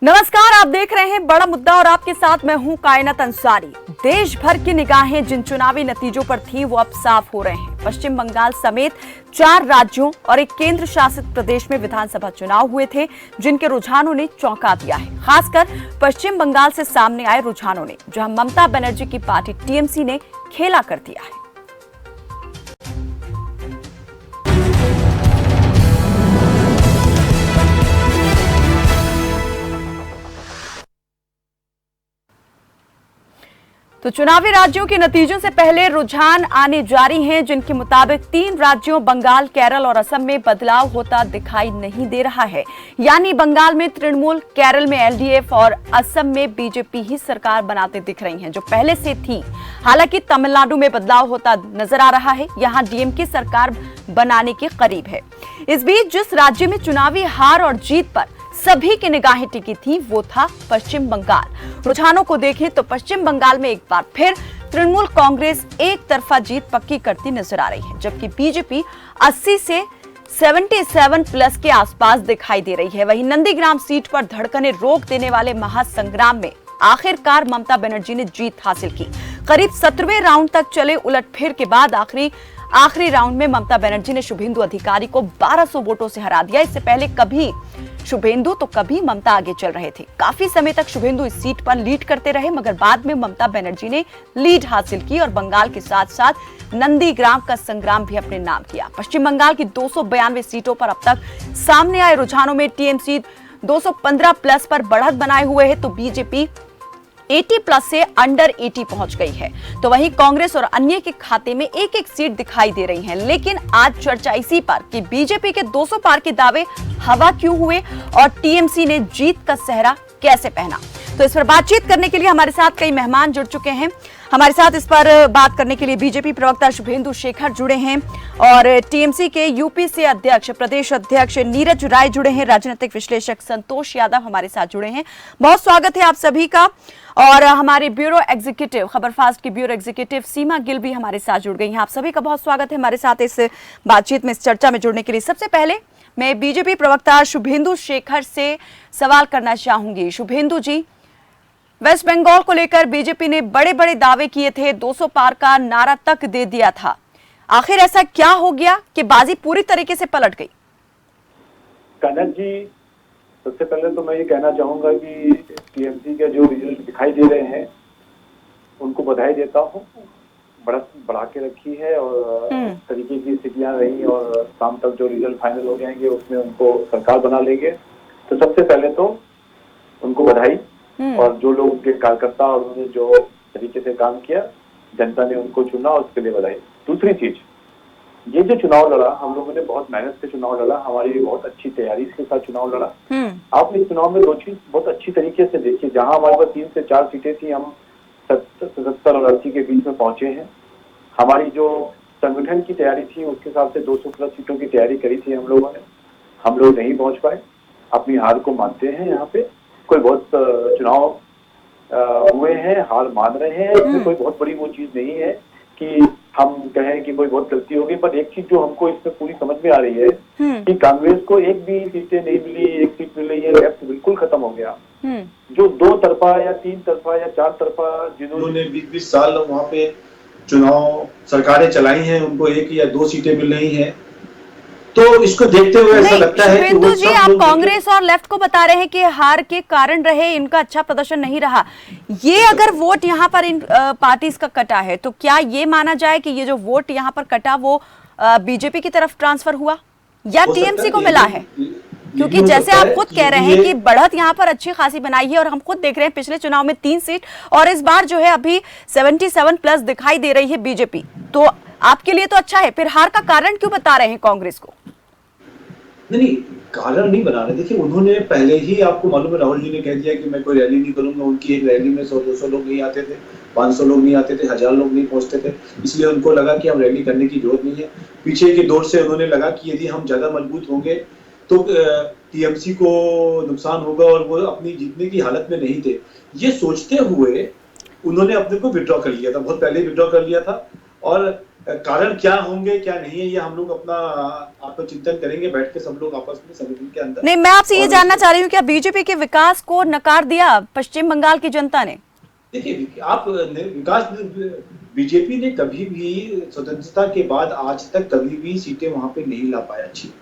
नमस्कार, आप देख रहे हैं बड़ा मुद्दा और आपके साथ मैं हूं कायनात अंसारी। देश भर की निगाहें जिन चुनावी नतीजों पर थी वो अब साफ हो रहे हैं। पश्चिम बंगाल समेत 4 राज्यों और एक केंद्र शासित प्रदेश में विधानसभा चुनाव हुए थे, जिनके रुझानों ने चौंका दिया है। खासकर पश्चिम बंगाल से सामने आए रुझानों ने, जहां ममता बनर्जी की पार्टी टीएमसी ने खेला कर दिया है। तो चुनावी राज्यों के नतीजों से पहले रुझान आने जारी हैं, जिनके मुताबिक 3 राज्यों बंगाल, केरल और असम में बदलाव होता दिखाई नहीं दे रहा है। यानी बंगाल में तृणमूल, केरल में एलडीएफ और असम में बीजेपी ही सरकार बनाते दिख रही हैं, जो पहले से थी। हालांकि तमिलनाडु में बदलाव होता नजर आ रहा है, यहां डीएमके सरकार बनाने के करीब है। इस बीच जिस राज्य में चुनावी हार और जीत पर सभी की निगाहें टिकी थी वो था पश्चिम बंगाल। रुझानों को देखें तो पश्चिम बंगाल में एक बार फिर तृणमूल कांग्रेस एक तरफा जीत पक्की करती नजर आ रही है, जबकि बीजेपी 80 से 77 प्लस के आसपास दिखाई दे रही है। वहीं नंदीग्राम सीट पर धड़कनें रोक देने वाले महासंग्राम में आखिरकार ममता बनर्जी ने जीत हासिल की। करीब 17वें राउंड तक चले उलटफेर के बाद आखिरी राउंड में ममता बनर्जी ने शुभेंदु अधिकारी को 1200 वोटों से हरा दिया। इससे पहले कभी शुभेंदु तो कभी ममता आगे चल रहे थे। काफी समय तक शुभेंदु इस सीट पर लीड करते रहे, मगर बाद में ममता बनर्जी ने लीड हासिल की और बंगाल के साथ साथ नंदीग्राम का संग्राम भी अपने नाम किया। पश्चिम बंगाल की 292 सीटों पर अब तक सामने आए रुझानों में टीएमसी 215 प्लस पर बढ़त बनाए हुए है, तो बीजेपी 80 प्लस से अंडर 80 पहुंच गई है। तो वहीं कांग्रेस और अन्य के खाते में एक एक सीट दिखाई दे रही है। लेकिन आज चर्चा इसी पर कि बीजेपी के 200 पार के दावे हवा क्यों हुए और टीएमसी ने जीत का सेहरा कैसे पहना। तो इस पर बातचीत करने के लिए हमारे साथ कई मेहमान जुड़ चुके हैं। हमारे साथ इस पर बात करने के लिए बीजेपी प्रवक्ता शुभेंदु शेखर जुड़े हैं और टीएमसी के यूपी से अध्यक्ष, प्रदेश अध्यक्ष नीरज राय जुड़े हैं। राजनीतिक विश्लेषक संतोष यादव हमारे साथ जुड़े हैं। बहुत स्वागत है आप सभी का। और हमारे ब्यूरो एग्जीक्यूटिव, खबरफास्ट की ब्यूरो एग्जीक्यूटिव सीमा गिल भी हमारे साथ जुड़ गई हैं। आप सभी का बहुत स्वागत है हमारे साथ इस बातचीत में, इस चर्चा में जुड़ने के लिए। सबसे पहले मैं बीजेपी प्रवक्ता शुभेंदु शेखर से सवाल करना चाहूंगी। शुभेंदु जी, वेस्ट बंगाल को लेकर बीजेपी ने बड़े बड़े दावे किए थे, 200 पार का नारा तक दे दिया था। आखिर ऐसा क्या हो गया कि बाजी पूरी तरीके से पलट गई? कनक जी, सबसे पहले तो मैं ये कहना चाहूंगा कि टीएमसी के जो रिजल्ट दिखाई दे रहे हैं उनको बधाई देता हूँ। बढ़त बढ़ा के रखी है और इस तरीके की स्थितियां रही और शाम तक जो रिजल्ट फाइनल हो जाएंगे उसमें उनको सरकार बना लेंगे। तो सबसे पहले तो उनको बधाई, और जो लोग उनके कार्यकर्ता और उन्होंने जो तरीके से काम किया, जनता ने उनको चुना, उसके लिए बधाई। दूसरी चीज, ये जो चुनाव लड़ा, हम लोगों ने बहुत मेहनत से चुनाव लड़ा, हमारी बहुत अच्छी तैयारी के साथ चुनाव लड़ा। आपने इस चुनाव में 2 चीज बहुत अच्छी तरीके से देखी। जहां हमारे पास 3 से 4 सीटें थी, हम 77 और 80 के बीच में पहुंचे हैं। हमारी जो संगठन की तैयारी थी उसके हिसाब से 200 प्लस सीटों की तैयारी करी थी हम लोगों ने। हम लोग नहीं पहुंच पाए, अपनी हार को मानते हैं। यहाँ पे कोई बहुत चुनाव हुए हैं, हार मान रहे हैं, इसमें कोई बहुत बड़ी वो चीज नहीं है कि हम कहें कि कोई बहुत गलती होगी। पर एक चीज जो हमको इसमें पूरी समझ में आ रही है कि कांग्रेस को एक भी सीटें नहीं मिली, एक सीट मिल रही है, लेफ्ट बिल्कुल खत्म हो गया। जो 2 तरफा या 3 तरफा या 4 तरफा जिन्होंने 20-20 साल वहाँ पे चुनाव सरकारें चलाई हैं, उनको 1 या 2 सीटें मिल रही हैं। तो इसको देखते हुए ऐसा लगता है कि शुभेंदु जी, आप कांग्रेस और लेफ्ट को बता रहे हैं कि हार के कारण रहे, इनका अच्छा प्रदर्शन नहीं रहा। ये अगर वोट यहाँ पर इन पार्टीज का कटा है, तो क्या ये माना जाए कि ये जो वोट यहाँ पर कटा वो बीजेपी की तरफ ट्रांसफर हुआ या टीएमसी को मिला है? क्योंकि जैसे आप खुद कह रहे हैं कि बढ़त यहाँ पर अच्छी खासी बनाई है और हम खुद देख रहे हैं पिछले चुनाव में 3 सीट और इस बार जो है अभी 77 प्लस दिखाई दे रही है बीजेपी। तो आपके लिए तो अच्छा है, फिर हार का कारण क्यों बता रहे हैं कांग्रेस को? नहीं, कारण नहीं बना रहे। देखिए, उन्होंने पहले ही, आपको मालूम है, राहुल जी ने कह दिया कि मैं कोई रैली नहीं करूंगा। उनकी एक रैली में 100-200 लोग नहीं आते थे, 500 लोग नहीं आते थे, 1000 लोग नहीं पहुंचते थे। इसलिए उनको लगा कि हम रैली करने की जरूरत नहीं है। पीछे के दौर से उन्होंने लगा कि यदि हम ज्यादा मजबूत होंगे तो टीएमसी को नुकसान होगा और वो अपनी जीतने की हालत में नहीं थे। ये सोचते हुए उन्होंने अपने को विड्रॉ कर लिया था, बहुत पहले विड्रॉ कर लिया था। और कारण क्या होंगे क्या नहीं है, ये हम लोग अपना आत्मचिंतन करेंगे बैठ के सब लोग आपस में संगठन के अंदर। नहीं, मैं आपसे ये जानना चाह रही हूँ, क्या बीजेपी के विकास को नकार दिया पश्चिम बंगाल की जनता ने? देखिए आप विकास, बीजेपी ने कभी भी स्वतंत्रता के बाद आज तक कभी भी सीटें वहां पे नहीं ला पाया अच्छी।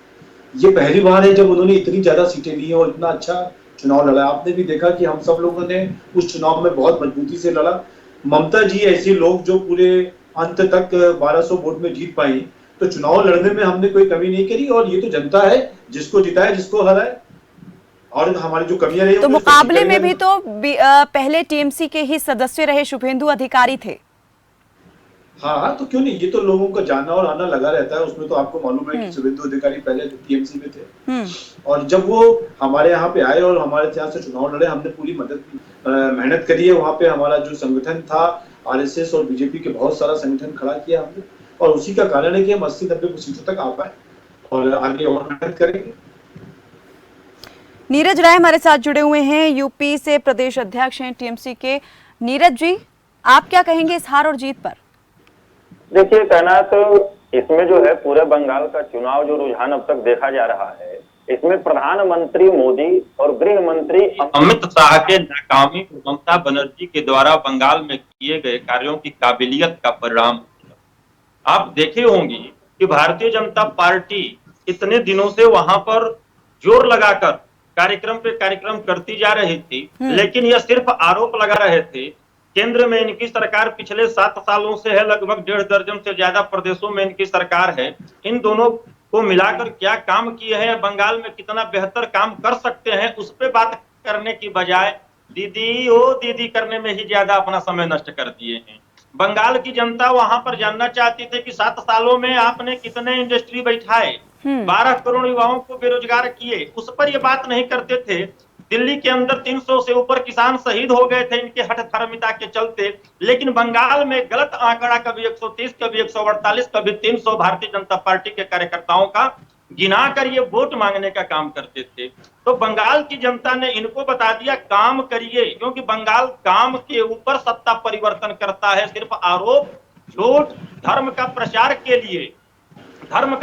ये पहली बार है जब उन्होंने इतनी ज्यादा सीटें ली और इतना अच्छा चुनाव लड़ा। आपने भी देखा कि हम सब लोगों ने उस चुनाव में बहुत मजबूती से लड़ा। ममता जी ऐसे लोग जो पूरे अंत तक 1200 वोट में जीत पाई, तो चुनाव लड़ने में हमने कोई कमी नहीं करी। और ये तो जनता है जिसको जिताए जिसको हराए, और हमारी जो कमियां रही तो मुकाबले में भी तो पहले टीएमसी के ही सदस्य रहे शुभेंदु अधिकारी थे। हाँ, तो क्यों नहीं, ये तो लोगों का जाना और आना लगा रहता है। उसमें तो आपको मालूम है कि शुभेंदु अधिकारी पहले टीएमसी में थे, और जब वो हमारे यहाँ पे आए और हमारे यहाँ से चुनाव लड़े, हमने पूरी मेहनत करी है। वहाँ पे हमारा जो संगठन था, आरएसएस और बीजेपी के बहुत सारा संगठन खड़ा किया हमने, और उसी का कारण है कि हम 80-90 सीटों तक आ पाए, और आगे और मेहनत करेंगे। नीरज राय हमारे साथ जुड़े हुए हैं, यूपी से प्रदेश अध्यक्ष हैं टीएमसी के। नीरज जी, आप क्या कहेंगे इस हार और जीत पर? देखिए, कहना तो इसमें जो है पूरे बंगाल का चुनाव जो रुझान अब तक देखा जा रहा है, इसमें प्रधानमंत्री मोदी और गृह मंत्री अमित शाह के नाकामी ममता बनर्जी के द्वारा बंगाल में किए गए कार्यों की काबिलियत का परिणाम। आप देखे होंगे कि भारतीय जनता पार्टी इतने दिनों से वहां पर जोर लगाकर कार्यक्रम पे कार्यक्रम करती जा रही थी, लेकिन यह सिर्फ आरोप लगा रहे थे। केंद्र में इनकी सरकार पिछले 7 सालों से है, लगभग 1.5 दर्जन से ज्यादा प्रदेशों में इनकी सरकार है। इन दोनों को मिलाकर क्या काम किए हैं, बंगाल में कितना बेहतर काम कर सकते हैं, उस पे बात करने की बजाय दीदी ओ दीदी करने में ही ज्यादा अपना समय नष्ट कर दिए हैं। बंगाल की जनता वहां पर जानना चाहती थी कि 7 सालों में आपने कितने इंडस्ट्री बैठाए, 12 करोड़ युवाओं को बेरोजगार किए, उस पर ये बात नहीं करते थे। दिल्ली के अंदर 300 से ऊपर किसान शहीद हो गए थे इनके हठधर्मिता के चलते, लेकिन बंगाल में गलत आंकड़ा कभी 130, कभी 148, कभी 300 भारतीय जनता पार्टी के कार्यकर्ताओं का गिना कर ये वोट मांगने का काम करते थे। तो बंगाल की जनता ने इनको बता दिया काम करिए, क्योंकि बंगाल काम के ऊपर सत्ता परिवर्तन करता है। सिर्फ आरोप, झूठ, धर्म का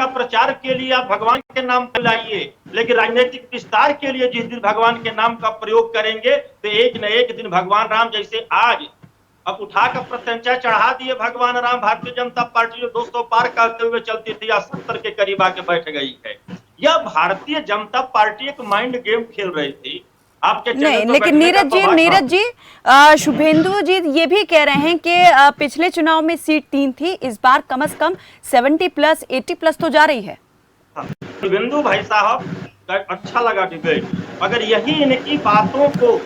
प्रचार के लिए आप भगवान के नाम पर लाइए, लेकिन राजनीतिक विस्तार के लिए जिस दिन भगवान के नाम का प्रयोग करेंगे तो एक न एक दिन भगवान राम, जैसे आज अब उठाकर प्रत्यंचा चढ़ा दिए भगवान राम, भारतीय जनता पार्टी जो 200 पार करते हुए चलती थी, आज 70 के करीब आके बैठ गई है। यह भारतीय जनता पार्टी एक माइंड गेम खेल रही थी। आपके नहीं, लेकिन नीरज जी शुभेंदु जी ये भी कह रहे हैं कि पिछले चुनाव में सीट 3 थी, इस बार कम से कम 70+, 80+ तो जा रही है। शुभेंदु भाई साहब अच्छा लगा डिबेट, अगर यही इनकी बातों को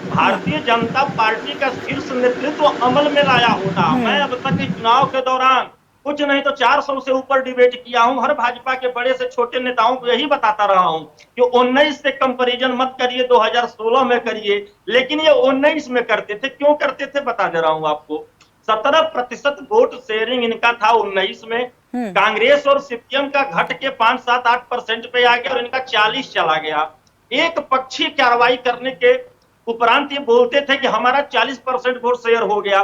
भारतीय जनता पार्टी का शीर्ष नेतृत्व अमल में लाया होता। मैं अब तक इस चुनाव के दौरान कुछ नहीं तो 400 से ऊपर डिबेट किया हूं, हर भाजपा के बड़े से छोटे नेताओं को यही बताता रहा हूं कि 19 से कंपैरिजन मत करिए, 2016 में करिए। लेकिन ये 19 में करते थे, क्यों करते थे बता दे रहा हूं आपको। 17% वोट शेयरिंग इनका था 19 में, कांग्रेस और सीपीएम का घट के 5, 7, 8% पे आ गया और इनका 40 चला गया। एक पक्षी कार्रवाई करने के उपरांत ये बोलते थे कि हमारा 40% वोट शेयर हो गया।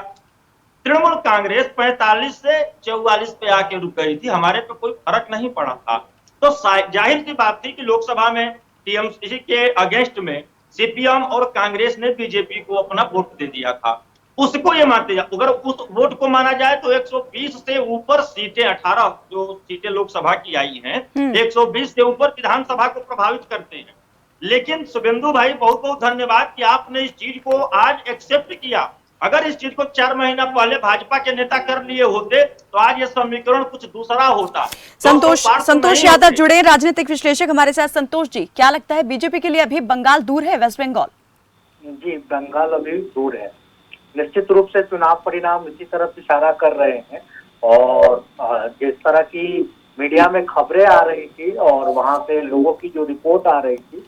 तृणमूल कांग्रेस 45 से 44 पे आके रुक गई थी, हमारे पे कोई फर्क नहीं पड़ा था। तो जाहिर सी बात थी कि लोकसभा में टीएमसी के अगेंस्ट में सीपीएम और कांग्रेस ने बीजेपी को अपना वोट दे दिया था। उसको ये मानते जाए, अगर उस वोट को माना जाए तो 120 से ऊपर सीटें, 18 जो सीटें लोकसभा की आई हैं, 120 से ऊपर विधानसभा को प्रभावित करते हैं। लेकिन शुभेंदु भाई बहुत बहुत धन्यवाद कि आपने इस चीज को आज एक्सेप्ट किया। अगर इस चीज को 4 महीना पहले भाजपा के नेता कर लिए होते तो आज ये समीकरण कुछ दूसरा होता। संतोष यादव जुड़े, राजनीतिक विश्लेषक हमारे साथ। संतोष जी, क्या लगता है बीजेपी के लिए अभी बंगाल दूर है, वेस्ट बंगाल? जी, बंगाल अभी दूर है। निश्चित रूप से चुनाव परिणाम इसी तरफ इशारा कर रहे हैं, और जिस तरह की मीडिया में खबरें आ रही थी और वहां से लोगों की जो रिपोर्ट आ रही थी,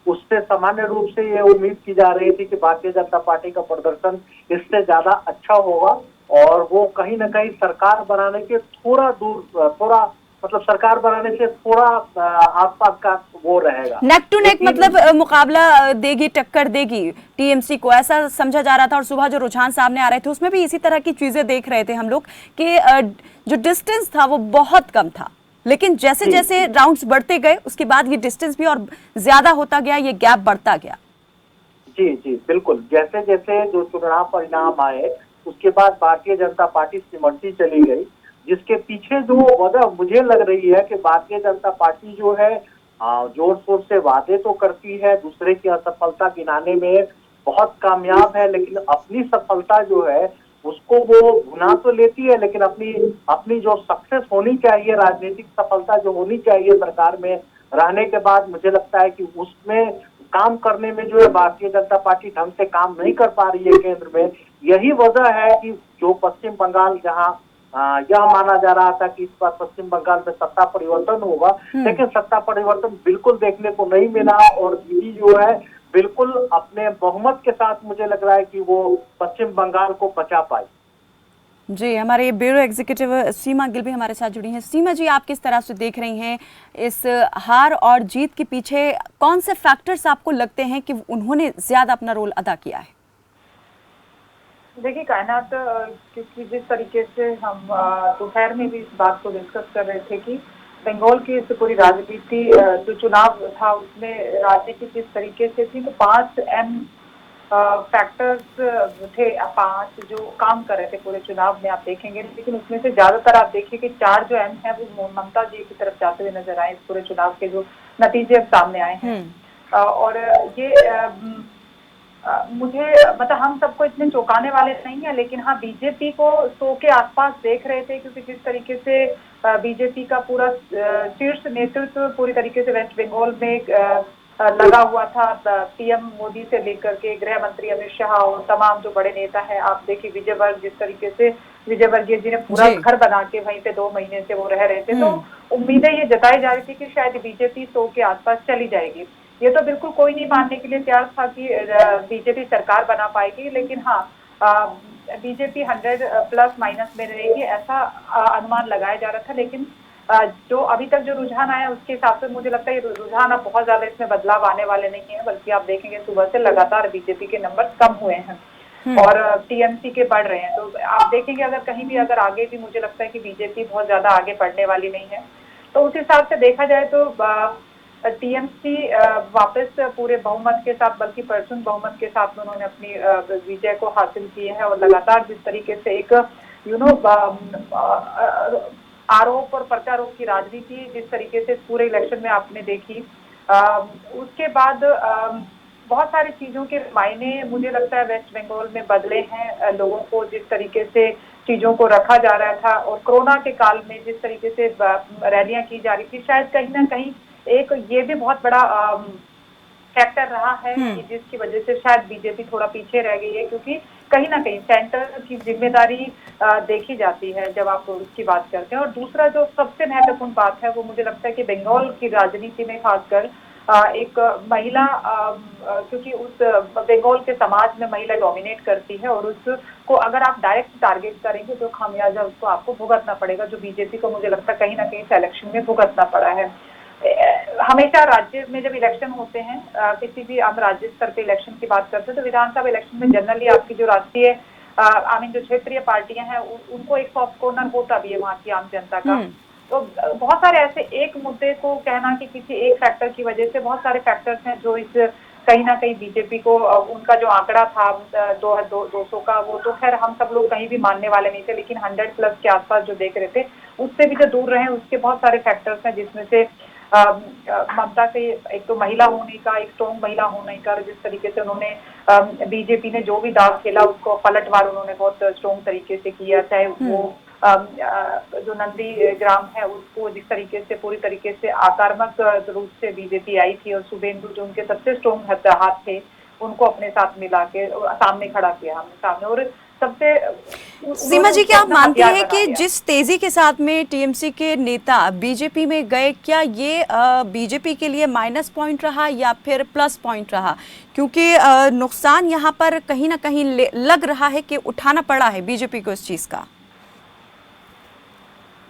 उससे सामान्य रूप से ये उम्मीद की जा रही थी कि भारतीय जनता पार्टी का प्रदर्शन इससे ज्यादा अच्छा होगा और वो कहीं ना कहीं सरकार बनाने के थोड़ा मतलब सरकार बनाने से थोड़ा आसपास का वो रहेगा। नेक टू नेक लेकिन- मतलब मुकाबला देगी, टक्कर देगी टीएमसी को, ऐसा समझा जा रहा था। और सुबह जो रुझान सामने आ रहे थे उसमें भी इसी तरह की चीजें देख रहे थे हम लोग कि जो डिस्टेंस था वो बहुत कम था, लेकिन जैसे जैसे राउंड्स बढ़ते गए उसके बाद ये डिस्टेंस भी और ज्यादा होता गया, ये गैप बढ़ता गया। जी जी बिल्कुल, जैसे जैसे जो चुनाव परिणाम आए उसके बाद भारतीय जनता पार्टी सिमटती चली गई, जिसके पीछे जो वजह मुझे लग रही है कि भारतीय जनता पार्टी जो है जोर शोर से वादे तो करती है, दूसरे की असफलता गिनाने में बहुत कामयाब है, लेकिन अपनी सफलता जो है उसको वो भुना तो लेती है, लेकिन अपनी जो सक्सेस होनी चाहिए, राजनीतिक सफलता जो होनी चाहिए सरकार में रहने के बाद, मुझे लगता है कि उसमें काम करने में जो है भारतीय जनता पार्टी ढंग से काम नहीं कर पा रही है केंद्र में। यही वजह है कि जो पश्चिम बंगाल जहां यह माना जा रहा था कि इस बार पश्चिम बंगाल में सत्ता परिवर्तन होगा, लेकिन सत्ता परिवर्तन बिल्कुल देखने को नहीं मिला और दीदी जो है बिल्कुल अपने बहुमत के साथ मुझे लग रहा है कि वो पश्चिम बंगाल को बचा पाई। जी, हमारे ब्यूरो एग्जीक्यूटिव सीमा गिल भी हमारे साथ जुड़ी हैं। सीमा जी, आप किस तरह से देख रही हैं इस हार और जीत के पीछे कौन से फैक्टर्स आपको लगते हैं कि उन्होंने ज्यादा अपना रोल अदा किया है? देखिए कायनात, क्योंकि जिस तरीके से हम दोपहर में भी इस बात को डिस्कस कर रहे थे कि बंगाल की इस पूरी राजनीति जो चुनाव था उसमें राजनीति किस तरीके से थी, तो 5 एम फैक्टर्स थे, 5 जो काम कर रहे थे पूरे चुनाव में आप देखेंगे, लेकिन उसमें से ज्यादातर आप देखिए कि 4 जो एम है वो ममता जी की तरफ जाते हुए नजर आए इस पूरे चुनाव के जो नतीजे अब सामने आए हैं। और ये मुझे मतलब हम सबको इतने चौंकाने वाले नहीं है, लेकिन हाँ बीजेपी को 100 के आसपास देख रहे थे, क्योंकि जिस तरीके से बीजेपी का पूरा शीर्ष नेतृत्व पूरी तरीके से वेस्ट बंगाल में लगा हुआ था, पीएम मोदी से लेकर के गृह मंत्री अमित शाह और तमाम जो बड़े नेता हैं, आप देखिए विजय वर्ग, जिस तरीके से विजय वर्गीय जी ने पूरा घर बना के वहीं पे 2 महीने से वो रह रहे थे, तो उम्मीदें ये जताई जा रही थी कि शायद बीजेपी 100 के आसपास चली जाएगी। ये तो बिल्कुल कोई नहीं मानने के लिए तैयार था कि बीजेपी सरकार बना पाएगी, लेकिन हाँ बीजेपी 100 प्लस माइनस में रहेगी ऐसा अनुमान लगाया जा रहा था। लेकिन जो अभी तक जो रुझान आया उसके हिसाब से मुझे लगता है ये रुझान अब बहुत ज्यादा इसमें बदलाव आने वाले नहीं है, बल्कि आप देखेंगे सुबह से लगातार बीजेपी के नंबर कम हुए हैं और टीएमसी के बढ़ रहे हैं। तो आप देखेंगे अगर कहीं भी अगर आगे भी मुझे लगता है कि बीजेपी बहुत ज्यादा आगे बढ़ने वाली नहीं है, तो उस हिसाब से देखा जाए तो टीएमसी वापस पूरे बहुमत के साथ, बल्कि परसुन बहुमत के साथ उन्होंने अपनी विजय को हासिल की है। और लगातार जिस तरीके से एक आरोप और प्रत्यारोप की राजनीति जिस तरीके से पूरे इलेक्शन में आपने देखी, उसके बाद बहुत सारी चीजों के मायने मुझे लगता है वेस्ट बंगाल में बदले हैं। लोगों को जिस तरीके से चीजों को रखा जा रहा था और कोरोना के काल में जिस तरीके से रैलियां की जा रही थी, शायद कहीं ना कहीं एक ये भी बहुत बड़ा फैक्टर रहा है कि जिसकी वजह से शायद बीजेपी थोड़ा पीछे रह गई है, क्योंकि कहीं ना कहीं सेंटर की जिम्मेदारी देखी जाती है जब आप उसकी बात करते हैं। और दूसरा जो सबसे महत्वपूर्ण बात है वो मुझे लगता है कि बंगाल की राजनीति में खासकर एक महिला, क्योंकि उस बंगाल के समाज में महिला डोमिनेट करती है और उसको अगर आप डायरेक्ट टारगेट करेंगे तो खामियाजा उसको आपको भुगतना पड़ेगा, जो बीजेपी को मुझे लगता है कहीं ना कहीं इलेक्शन में भुगतना पड़ा है। हमेशा राज्य में जब इलेक्शन होते हैं, किसी भी हम राज्य स्तर पे इलेक्शन की बात करते हैं, तो विधानसभा इलेक्शन में जनरली आपकी जो राष्ट्रीय जो क्षेत्रीय पार्टियां हैं उनको एक सॉफ्ट कॉर्नर होता भी है वहाँ की आम जनता का। तो बहुत सारे ऐसे एक मुद्दे को कहना कि किसी एक फैक्टर की वजह से, बहुत सारे फैक्टर्स हैं जो इस कहीं ना कहीं बीजेपी को उनका जो आंकड़ा था 200 का, वो तो खैर हम सब लोग कहीं भी मानने वाले नहीं थे, लेकिन 100 प्लस के आसपास जो देख रहे थे उससे भी जो दूर रहे, उसके बहुत सारे फैक्टर्स हैं, जिसमें से ममता के एक तो महिला होने का, एक स्ट्रॉन्ग महिला होने का, जिस तरीके से उन्होंने बीजेपी ने जो भी दाग खेला उसको पलटवार उन्होंने बहुत स्ट्रॉन्ग तरीके से किया, चाहे वो जो नंदी ग्राम है उसको जिस तरीके से पूरी तरीके से आक्रामक रूप से बीजेपी आई थी और शुभेंदु जो उनके सबसे स्ट्रॉन्ग हाथ थे उनको अपने साथ मिला के सामने खड़ा किया हमने सामने। और सबसे सीमा जी, क्या आप मानते हैं कि जिस तेजी के साथ में टीएमसी के नेता बीजेपी में गए, क्या ये बीजेपी के लिए माइनस पॉइंट रहा या फिर प्लस पॉइंट रहा? क्योंकि नुकसान यहाँ पर कहीं ना कहीं लग रहा है कि उठाना पड़ा है बीजेपी को इस चीज का।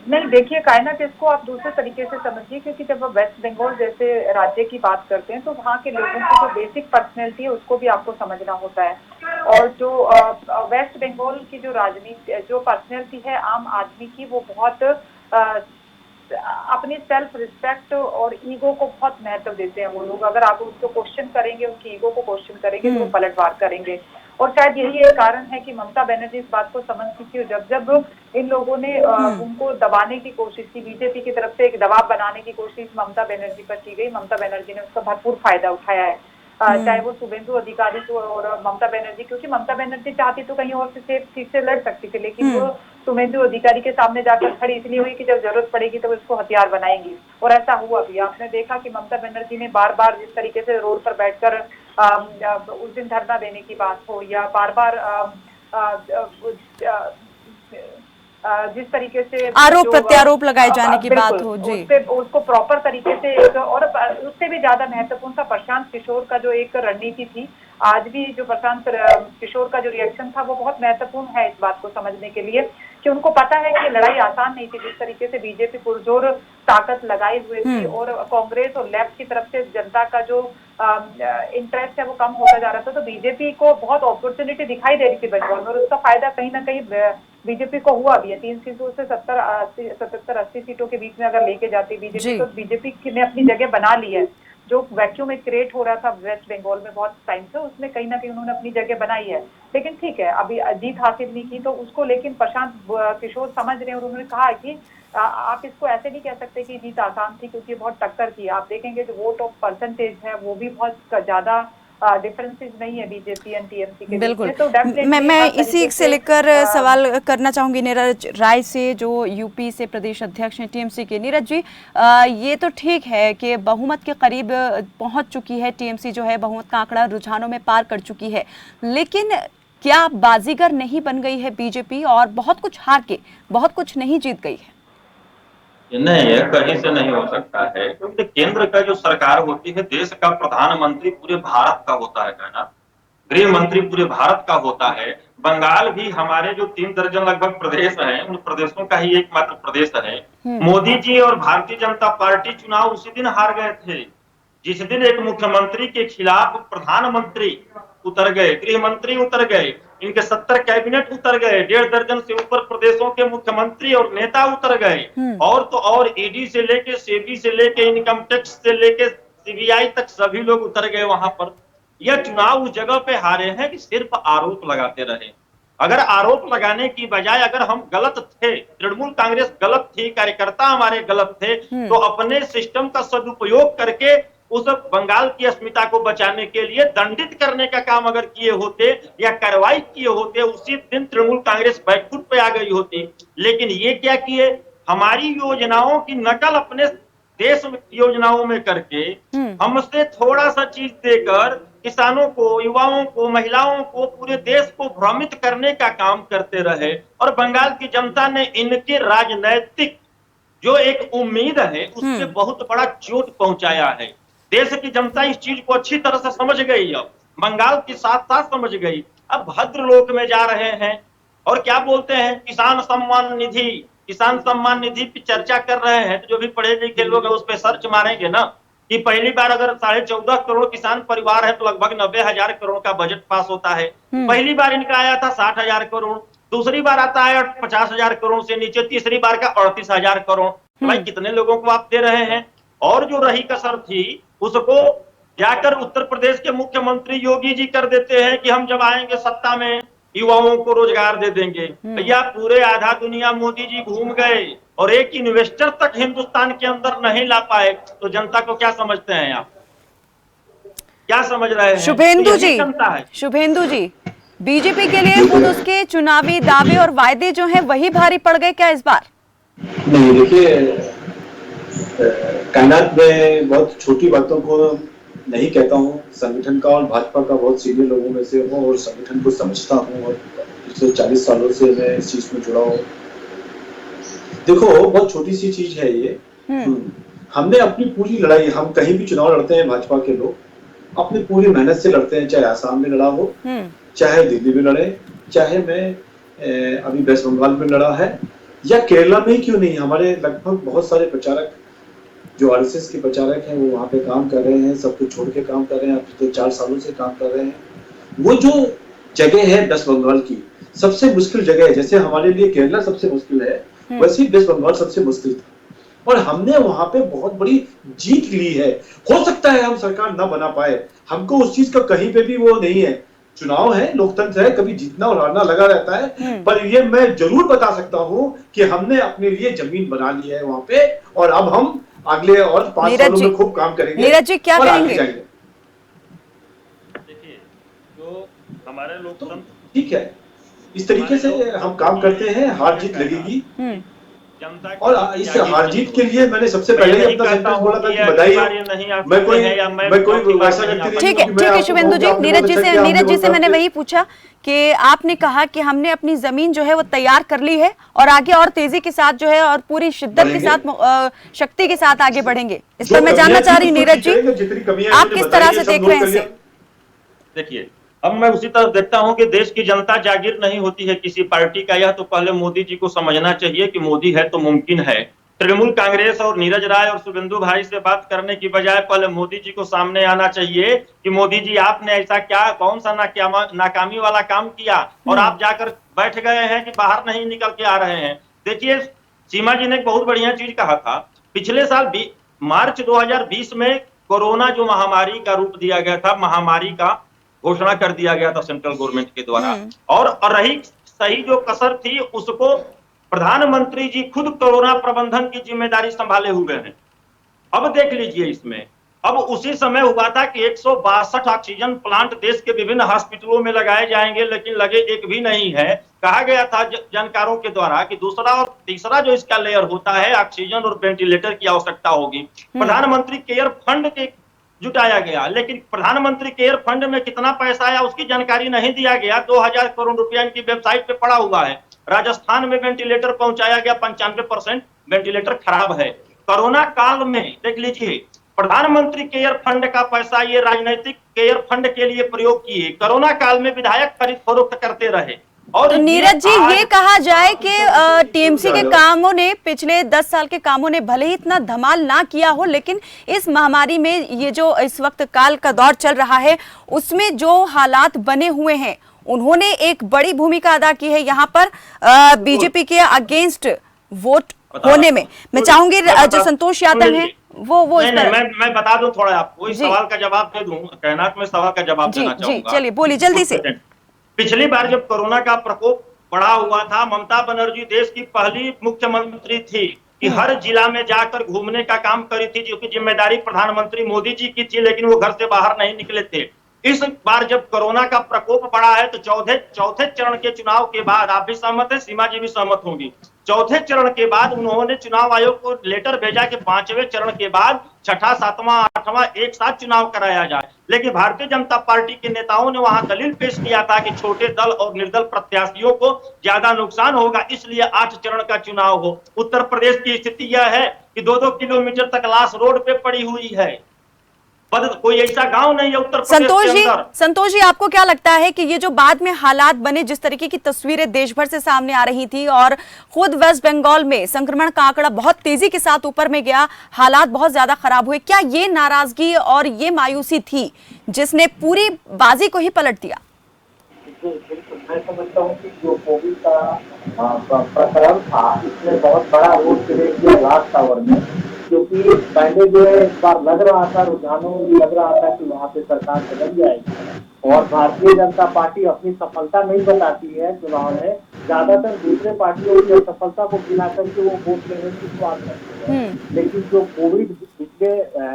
नहीं देखिए कायनात, इसको आप दूसरे तरीके से समझिए, क्योंकि जब आप वेस्ट बंगाल जैसे राज्य की बात करते हैं तो वहाँ के लोगों की जो बेसिक पर्सनैलिटी है उसको भी आपको समझना होता है। और जो वेस्ट बंगाल की जो राजनीति, जो पर्सनैलिटी है आम आदमी की, वो बहुत अपनी सेल्फ रिस्पेक्ट और ईगो को बहुत महत्व देते हैं वो लोग। अगर आप उसको क्वेश्चन करेंगे, उनकी ईगो को क्वेश्चन करेंगे तो वो पलटवार करेंगे। और शायद यही एक कारण है कि ममता बनर्जी इस बात को समझती थी। जब जब इन लोगों ने उनको दबाने की कोशिश की, बीजेपी की तरफ से एक दबाव बनाने की कोशिश ममता बनर्जी पर की गई, ममता बनर्जी ने उसका भरपूर फायदा उठाया है। चाहे वो शुभेंदु अधिकारी को और ममता बनर्जी, क्योंकि ममता बनर्जी चाहती तो कहीं और से सेफ सीट से लड़ सकती थी, लेकिन वो शुभेंदु अधिकारी के सामने जाकर खड़ी इसलिए हुई कि जब जरूरत पड़ेगी तो उसको हथियार बनाएंगी। और ऐसा हुआ भी। आपने देखा कि ममता बनर्जी ने बार बार जिस तरीके से रोड पर बैठकर उस दिन धरना देने की बात हो, या बार बार जिस तरीके से आरोप प्रत्यारोप लगाए जाने की बात हो जी, उसको प्रॉपर तरीके से और उससे भी ज्यादा महत्वपूर्ण था प्रशांत किशोर का जो एक रणनीति थी। आज भी जो प्रशांत किशोर का जो रिएक्शन था वो बहुत महत्वपूर्ण है इस बात को समझने के लिए कि उनको पता है कि ये लड़ाई आसान नहीं थी। जिस तरीके से बीजेपी पुरजोर ताकत लगाए हुए थी और कांग्रेस और लेफ्ट की तरफ से जनता का जो इंटरेस्ट है वो कम होता जा रहा था, तो बीजेपी को बहुत अपॉर्चुनिटी दिखाई दे रही थी बंगाल में, और उसका फायदा कहीं ना कहीं बीजेपी को हुआ भी है। 3 सीटों से 70-80 सीटों के बीच में अगर लेके जाती बीजेपी, तो बीजेपी ने अपनी जगह बना ली है। जो वैक्यूम में क्रिएट हो रहा था वेस्ट बंगाल में बहुत टाइम से, उसमें कहीं ना कहीं उन्होंने अपनी जगह बनाई है। लेकिन ठीक है, अभी जीत हासिल नहीं की तो उसको, लेकिन प्रशांत किशोर समझ रहे हैं और उन्होंने कहा कि आप इसको ऐसे नहीं कह सकते कि जीत आसान थी, क्योंकि बहुत टक्कर थी। आप देखेंगे जो वोट ऑफ परसेंटेज है वो भी बहुत ज्यादा डिफरेंसेस नहीं है बीजेपी एंड टीएमसी के। बिल्कुल। तो मैं इसी से लेकर सवाल करना चाहूंगी नीरज राय से, जो यूपी से प्रदेश अध्यक्ष हैं टीएमसी के। नीरज जी, ये तो ठीक है कि बहुमत के करीब पहुंच चुकी है टीएमसी, जो है बहुमत का आंकड़ा रुझानों में पार कर चुकी है, लेकिन क्या बाजीगर नहीं बन गई है बीजेपी और बहुत कुछ हार के बहुत कुछ नहीं जीत गई है? नहीं है, कहीं से नहीं हो सकता है, क्योंकि केंद्र का जो सरकार होती है, देश का प्रधानमंत्री पूरे भारत का होता है ना, गृह मंत्री पूरे भारत का होता है। बंगाल भी हमारे जो 3 दर्जन लगभग प्रदेश हैं, उन प्रदेशों का ही एकमात्र प्रदेश है। मोदी जी और भारतीय जनता पार्टी चुनाव उसी दिन हार गए थे जिस दिन एक मुख्यमंत्री के खिलाफ प्रधानमंत्री उतर गए, गृह मंत्री उतर गए, इनके 70 कैबिनेट उतर गए, 1.5 दर्जन से ऊपर प्रदेशों के मुख्यमंत्री और नेता उतर गए, और तो और ईडी से लेके, सेबी से लेके, इनकम टैक्स से लेके सीबीआई तक सभी लोग उतर गए वहां पर। यह चुनाव उस जगह पे हारे हैं कि सिर्फ आरोप लगाते रहे। अगर आरोप लगाने की बजाय अगर हम गलत थे, तृणमूल कांग्रेस गलत थी, कार्यकर्ता हमारे गलत थे, तो अपने सिस्टम का सदुपयोग करके उस बंगाल की अस्मिता को बचाने के लिए दंडित करने का काम अगर किए होते या कार्रवाई किए होते, उसी दिन तृणमूल कांग्रेस बैकफुट पे आ गई होती। लेकिन ये क्या किए, हमारी योजनाओं की नकल अपने देश योजनाओं में करके हमसे थोड़ा सा चीज देकर किसानों को, युवाओं को, महिलाओं को, पूरे देश को भ्रमित करने का काम करते रहे। और बंगाल की जनता ने इनके राजनैतिक जो एक उम्मीद है उससे बहुत बड़ा चोट पहुंचाया है। देश की जनता इस चीज को अच्छी तरह से समझ गई, अब बंगाल के साथ साथ समझ गई। अब भद्रलोक में जा रहे हैं और क्या बोलते हैं, किसान सम्मान निधि की चर्चा कर रहे हैं। तो जो भी पढ़े लिखे लोग हैं उस पर सर्च मारेंगे ना कि पहली बार अगर 14.5 करोड़ किसान परिवार है तो लगभग 90,000 करोड़ का बजट पास होता है। पहली बार इनका आया था 60,000 करोड़, दूसरी बार आता है 50,000 करोड़ से नीचे, तीसरी बार का 38,000 करोड़। भाई कितने लोगों को आप दे रहे हैं? और जो रही कसर थी उसको जाकर उत्तर प्रदेश के मुख्यमंत्री योगी जी कर देते हैं कि हम जब आएंगे सत्ता में युवाओं को रोजगार दे देंगे। भैया पूरे आधा दुनिया मोदी जी घूम गए और एक इन्वेस्टर तक हिंदुस्तान के अंदर नहीं ला पाए, तो जनता को क्या समझते हैं आप, क्या समझ रहे हैं? शुभेंदु जी, बीजेपी के लिए खुद उसके चुनावी दावे और वायदे जो हैं वही भारी पड़ गए क्या इस बार? नहीं, देखिए कायनात में बहुत छोटी बातों को नहीं कहता हूँ। संगठन का और भाजपा का बहुत सीनियर लोगों में से हूँ और संगठन को समझता हूँ और पिछले 40 सालों से मैं इस चीज में जुड़ा हूँ। देखो बहुत छोटी सी चीज है ये। हमने अपनी पूरी लड़ाई, हम कहीं भी चुनाव लड़ते हैं भाजपा के लोग अपनी पूरी मेहनत से लड़ते हैं, चाहे आसाम में लड़ा हो, चाहे दिल्ली में लड़े, चाहे मैं अभी वेस्ट बंगाल में लड़ा है, या केरला में ही क्यों नहीं, हमारे लगभग बहुत सारे प्रचारक जो आरएसएस के प्रचारक हैं वो वहाँ पे काम कर रहे हैं, सब कुछ छोड़ के काम कर रहे हैं, अब तो 4 सालों से काम कर रहे हैं। वो जो जगह है वेस्ट बंगाल की सबसे मुश्किल जगह है, जैसे हमारे लिए केरला सबसे मुश्किल है वैसे ही वेस्ट बंगाल सबसे मुश्किल था, और हमने वहां पे बहुत बड़ी जीत ली है। हो सकता है हम सरकार ना बना पाए, हमको उस चीज का कहीं पे भी वो नहीं है, चुनाव है, लोकतंत्र है, कभी जीतना और हारना लगा रहता है, पर ये मैं जरूर बता सकता हूँ कि हमने अपने लिए जमीन बना ली है वहां पे, और अब हम अगले और 5 सालों में खूब काम करेंगे। नीरज जी क्या करेंगे? देखिए, जो हमारे लोकतंत्र ठीक है, इस तरीके से हम काम करते हैं, हार जीत लगेगी, और इस हार जीत के लिए मैंने सबसे पहले ही अपना सेंटेंस बोला था कि बधाई हो, मैं कोई वैसा व्यक्ति नहीं। ठीक है शुभेंदु जी, नीरज जी से मैंने वही पूछा कि आपने कहा कि हमने अपनी जमीन जो है वो तैयार कर ली है और आगे और तेजी के साथ जो है और पूरी शिद्दत के साथ शक्ति के साथ आगे बढ़ेंगे। इस पर मैं जानना चाह रही हूँ नीरज जी, आप किस तरह से देख रहे हैं इसे? देखिए, अब मैं उसी तरह देखता हूं कि देश की जनता जागीर नहीं होती है किसी पार्टी का, यह तो पहले मोदी जी को समझना चाहिए कि मोदी है तो मुमकिन है। तृणमूल कांग्रेस और नीरज राय और शुभेंदु भाई से बात करने की बजाय पहले मोदी जी को सामने आना चाहिए कि मोदी जी आपने ऐसा क्या, कौन सा नाकामी वाला काम किया और आप जाकर बैठ गए हैं कि बाहर नहीं निकल के आ रहे हैं। देखिए, सीमा जी ने एक बहुत बढ़िया चीज कहा था, पिछले साल मार्च 2020 में कोरोना जो महामारी का रूप दिया गया था, महामारी का घोषणा कर दिया गया था सेंट्रल गवर्नमेंट के द्वारा, और रही सही जो कसर थी उसको प्रधानमंत्री जी खुद कोरोना प्रबंधन की जिम्मेदारी संभाले हुए हैं। अब देख लीजिए, इसमें अब उसी समय हुआ था कि 162 ऑक्सीजन प्लांट देश के विभिन्न हॉस्पिटलों में लगाए जाएंगे, लेकिन लगे एक भी नहीं है। कहा गया था जानकारों के द्वारा कि दूसरा और तीसरा जो इसका लेयर होता है, ऑक्सीजन और वेंटिलेटर की आवश्यकता होगी। प्रधानमंत्री केयर फंड के जुटाया गया, लेकिन प्रधानमंत्री केयर फंड में कितना पैसा आया उसकी जानकारी नहीं दिया गया। 2000 करोड़ रुपया इनकी वेबसाइट पे पड़ा हुआ है। राजस्थान में वेंटिलेटर पहुंचाया गया, 95% वेंटिलेटर खराब है। कोरोना काल में देख लीजिए, प्रधानमंत्री केयर फंड का पैसा ये राजनीतिक केयर फंड के लिए प्रयोग किए। कोरोना काल में विधायक खरीद फरोख्त करते रहे। और तो नीरज जी, ये कहा जाए कि टीएमसी के कामों ने, पिछले 10 साल के कामों ने भले ही इतना धमाल ना किया हो, लेकिन इस महामारी में ये जो इस वक्त काल का दौर चल रहा है उसमें जो हालात बने हुए हैं उन्होंने एक बड़ी भूमिका अदा की है यहाँ पर बीजेपी के अगेंस्ट वोट होने में। मैं चाहूंगी जो संतोष यादव है वो इस पर मैं बता दूं थोड़ा आपको, इस सवाल का जवाब दे दूं, कहना मैं सवाल का जवाब देना चाहूंगा। चलिए बोलिए जल्दी से। पिछली बार जब कोरोना का प्रकोप बढ़ा हुआ था, ममता बनर्जी देश की पहली मुख्यमंत्री थी कि हर जिला में जाकर घूमने का काम करी थी, जो कि जिम्मेदारी प्रधानमंत्री मोदी जी की थी, लेकिन वो घर से बाहर नहीं निकले थे। इस बार जब कोरोना का प्रकोप बढ़ा है तो चौथे चरण के चुनाव के बाद, आप भी सहमत हैं, सीमा जी भी सहमत होंगी, चौथे चरण के बाद उन्होंने चुनाव आयोग को लेटर भेजा कि 5वें चरण के बाद 6ठा, 7वां, 8वां एक साथ चुनाव कराया जाए। लेकिन भारतीय जनता पार्टी के नेताओं ने वहां दलील पेश किया था कि छोटे दल और निर्दल प्रत्याशियों को ज्यादा नुकसान होगा, इसलिए 8 चरण का चुनाव हो। उत्तर प्रदेश की स्थिति यह है कि 2-2 किलोमीटर तक लाश रोड पे पड़ी हुई है, कोई ऐसा गांव नहीं है उत्तर प्रदेश के अंदर। संतोष जी, आपको क्या लगता है कि ये जो बाद में हालात बने, जिस तरीके की तस्वीरें देश भर से सामने आ रही थी और खुद वेस्ट बंगाल में संक्रमण का आंकड़ा बहुत तेजी के साथ ऊपर में गया, हालात बहुत ज्यादा खराब हुए, क्या ये नाराजगी और ये मायूसी थी जिसने पूरी बाजी को ही पलट दिया? मैं समझता हूँ कि जो कोविड का प्रकरण था इसमें बहुत बड़ा रोल प्ले किया राज टावर में, क्योंकि पहले जो है इस बार लग रहा था, रुझानों में लग रहा था कि वहाँ पे सरकार बदल जाएगी और भारतीय जनता पार्टी अपनी सफलता नहीं बताती है चुनाव में, ज्यादातर दूसरे पार्टियों की सफलता को गिना करके वो वोट लेने की बात करती है। लेकिन जो कोविड पिछले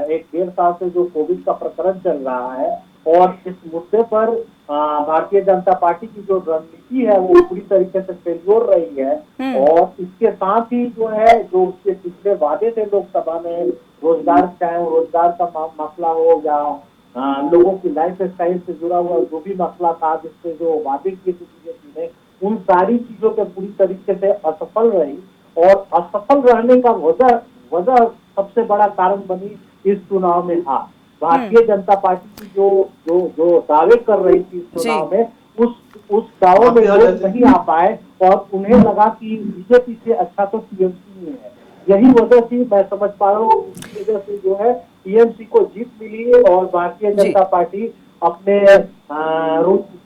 1-1.5 साल से जो कोविड का प्रकरण चल रहा है और इस मुद्दे पर भारतीय जनता पार्टी की जो रणनीति है वो पूरी तरीके से फेल्योर रही है। और इसके साथ ही जो है, जो उसके पिछले वादे थे लोकसभा में, रोजगार, चाहे रोजगार का मसला हो या लोगों की लाइफ स्टाइल से जुड़ा हुआ जो भी मसला था, जिससे जो वादे किए थे, उन सारी चीजों के पूरी तरीके से असफल रही। और असफल रहने का वजह सबसे बड़ा कारण बनी इस चुनाव में था। भारतीय जनता पार्टी की जो दावे कर रही थी इस चुनाव में, उस दाव में वो नहीं आ पाए और उन्हें लगा कि बीजेपी से अच्छा तो टीएमसी में है। यही वजह से मैं समझ पा रहा हूँ, इस वजह से जो है टीएमसी को जीत मिली है और भारतीय जनता पार्टी अपने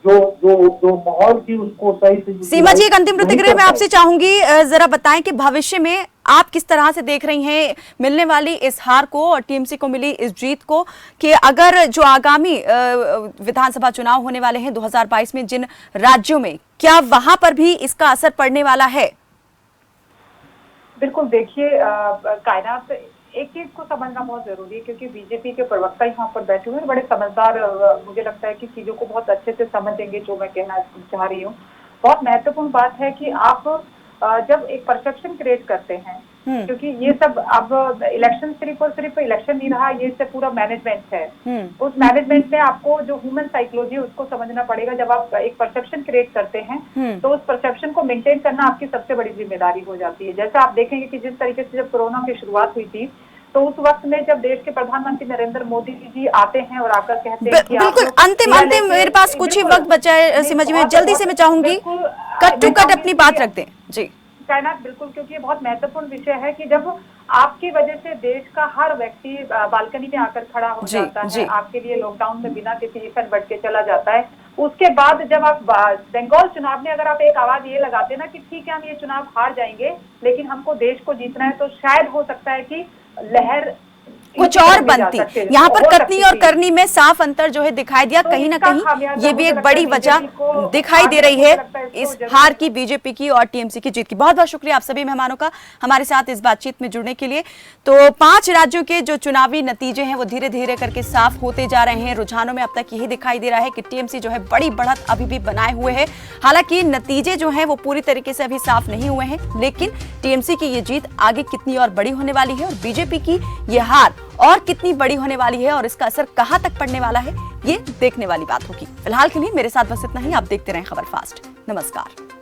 जो माहौल थी उसको सही से। सीमा जी, एक अंतिम प्रतिक्रिया मैं आपसे चाहूंगी, जरा बताएं कि भविष्य में आप किस तरह से देख रही हैं मिलने वाली इस हार को और टीएमसी को मिली इस जीत को, कि अगर जो आगामी विधानसभा चुनाव होने वाले हैं 2022 में जिन राज्यों में, क्या वहां पर भी इसका असर पड़ने वाला है? बिल्कुल, देखिए कायनात, एक चीज को समझना बहुत जरूरी है क्योंकि बीजेपी के प्रवक्ता यहाँ पर बैठे हुए हैं, बड़े समझदार, मुझे लगता है कि चीजों को बहुत अच्छे से समझेंगे जो मैं कहना चाह रही हूँ। बहुत महत्वपूर्ण बात है कि आप जब एक परसेप्शन क्रिएट करते हैं, क्योंकि ये सब अब इलेक्शन सिर्फ और सिर्फ इलेक्शन नहीं रहा, ये सब पूरा मैनेजमेंट है। उस मैनेजमेंट में आपको जो ह्यूमन साइकोलॉजी है उसको समझना पड़ेगा। जब आप एक परसेप्शन क्रिएट करते हैं तो उस परसेप्शन को मेंटेन करना आपकी सबसे बड़ी जिम्मेदारी हो जाती है। जैसे आप देखेंगे कि जिस तरीके से जब कोरोना की शुरुआत हुई थी तो उस वक्त में जब देश के प्रधानमंत्री नरेंद्र मोदी जी आते हैं और आकर कहते हैं कि बिल्कुल अंतिम मेरे पास कुछ ही वक्त बचा है सीमा जी, मैं जल्दी से मैं चाहूंगी कट टू कट अपनी बात रख दें जी। कायनात, बिल्कुल, क्योंकि ये बहुत महत्वपूर्ण विषय है कि जब आपकी वजह से देश का हर व्यक्ति बालकनी में आकर खड़ा हो जाता है, आपके लिए लॉकडाउन में बिना किसी इफेक्ट बढ़ के चला जाता है, उसके बाद जब आप बंगाल चुनाव में अगर आप एक आवाज ये लगाते ना कि ठीक है हम ये चुनाव हार जाएंगे लेकिन हमको देश को जीतना है, तो शायद हो सकता है कि लहर कुछ और बनती। यहाँ पर कतनी और करनी में साफ अंतर जो है दिखाई दिया, कहीं ना कहीं ये भी एक बड़ी वजह दिखाई दे रही है इस हार की, बीजेपी की और टीएमसी की जीत की। बहुत बहुत शुक्रिया आप सभी मेहमानों का हमारे साथ इस बातचीत में जुड़ने के लिए। तो 5 राज्यों के जो चुनावी नतीजे हैं वो धीरे धीरे करके साफ होते जा रहे हैं। रुझानों में अब तक यही दिखाई दे रहा है कि टीएमसी जो है बड़ी बढ़त अभी भी बनाए हुए है। हालांकि नतीजे जो है वो पूरी तरीके से अभी साफ नहीं हुए हैं, लेकिन टीएमसी की ये जीत आगे कितनी और बड़ी होने वाली है और बीजेपी की ये हार और कितनी बड़ी होने वाली है और इसका असर कहां तक पड़ने वाला है, ये देखने वाली बात होगी। फिलहाल के लिए मेरे साथ बस इतना ही। आप देखते रहें खबर फास्ट। नमस्कार।